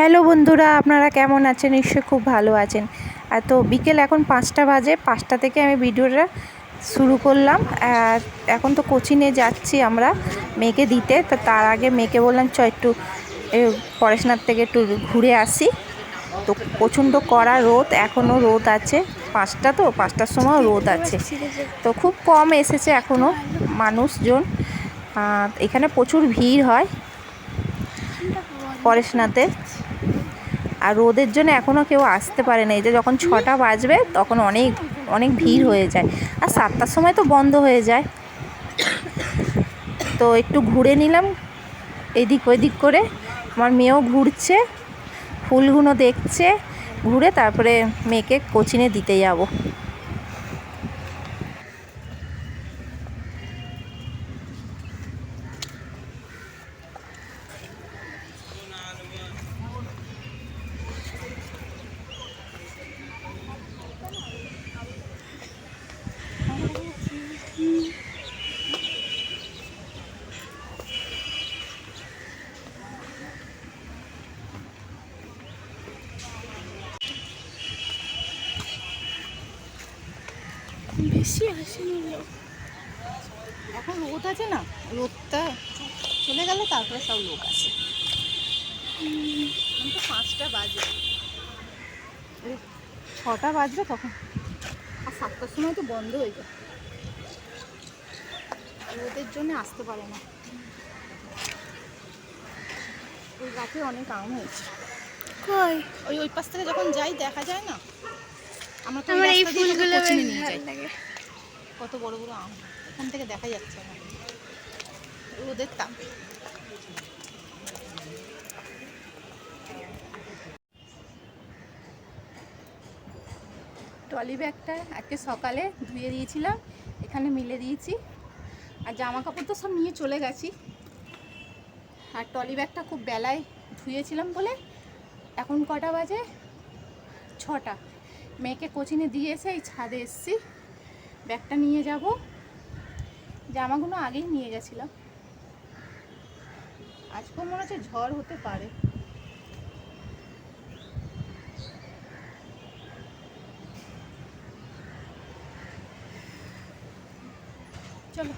Hello বন্ধুরা, আপনারা কেমন আছেন? নিশ্চয়ই খুব ভালো আছেন। তো বিকেল এখন 5টা বাজে, 5টা থেকে আমি ভিডিওটা শুরু করলাম। এখন তো কোচিংয়ে যাচ্ছি আমরা মেয়েকে দিতে। তো তার আগে মেয়েকে বললাম একটু পড়াশোনার থেকে একটু ঘুরে আসি। তো প্রচণ্ড কড়া রোদ, এখনও রোদ আছে। 5টা তো 5টার সময় রোদ আছে, তো খুব কম এসেছে এখনও মানুষজন। এখানে প্রচুর ভিড় হয় পড়াশোনাতে, আর রোদের জন্য এখনও কেউ আসতে পারে না। এই যে যখন 6টা বাজবে তখন অনেক অনেক ভিড় হয়ে যায়, আর 7টার সময় তো বন্ধ হয়ে যায়। তো একটু ঘুরে নিলাম এদিক ওইদিক করে। আমার মেয়েও ঘুরছে, ফুলগুলো দেখছে, ঘুরে তারপরে মেয়েকে কোচিংয়ে দিতে যাব। বেশি আসেনি লোক, এখন রোদ আছে না, রোদটা চলে গেলে তারপরে সব লোক আসে। তো 5টা বাজে, 6টা বাজবে তখন, আর 7টার সময় তো বন্ধ হয়ে যায়। রোদের জন্য আসতে পারে না। ওই গাছে অনেক আম হয়েছে। কই ওই পাশ থেকে যখন যাই দেখা যায় না, আমরা তো আমার এই ফুলগুলো বেশ ভালো লাগে। কত বড় বড় আম, এখান থেকে দেখা যাচ্ছে না, রোদের তাপ। ট্রলি ব্যাগটা আজকে সকালে ধুয়ে দিয়েছিলাম, এখানে মিলে দিয়েছি। আর জামা কাপড় তো সব নিয়ে চলে গেছি। আর ট্রলি ব্যাগটা খুব বেলায় ধুয়েছিলাম বলে এখন কটা বাজে, 6টা। মেয়েকে কোচিংয়ে দিয়ে এসে এই ছাদে এসেছি, ব্যাগটা নিয়ে যাব। জামাগুলো আগেই নিয়ে গেছিলাম। আজকেও মনে হচ্ছে ঝড় হতে পারে। চলো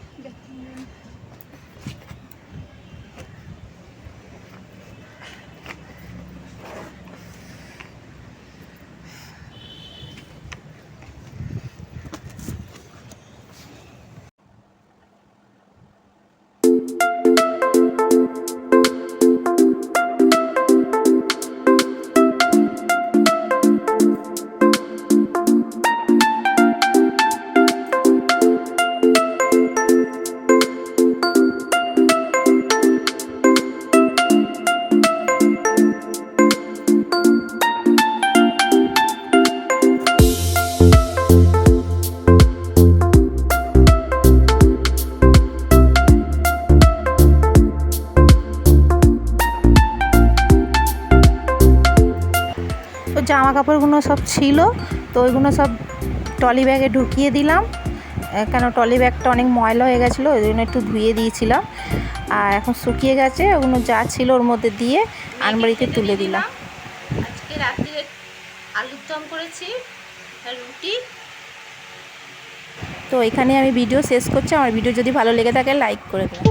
তো জামা কাপড়গুলো সব ছিল, তো ওইগুলো সব ট্রলি ব্যাগে ঢুকিয়ে দিলাম। কেন ট্রলি ব্যাগটা অনেক ময়লা হয়ে গেছিলো, ওই জন্য একটু ধুয়ে দিয়েছিলাম। আর এখন শুকিয়ে গেছে, ওগুলো যা ছিল ওর মধ্যে দিয়ে আলমারিতে তুলে দিলাম। আজকে রাত্রে আলুর দম করেছি আর রুটি। তো এখানে আমি ভিডিও শেষ করছি। আমার ভিডিও যদি ভালো লেগে থাকে লাইক করে দেবেন।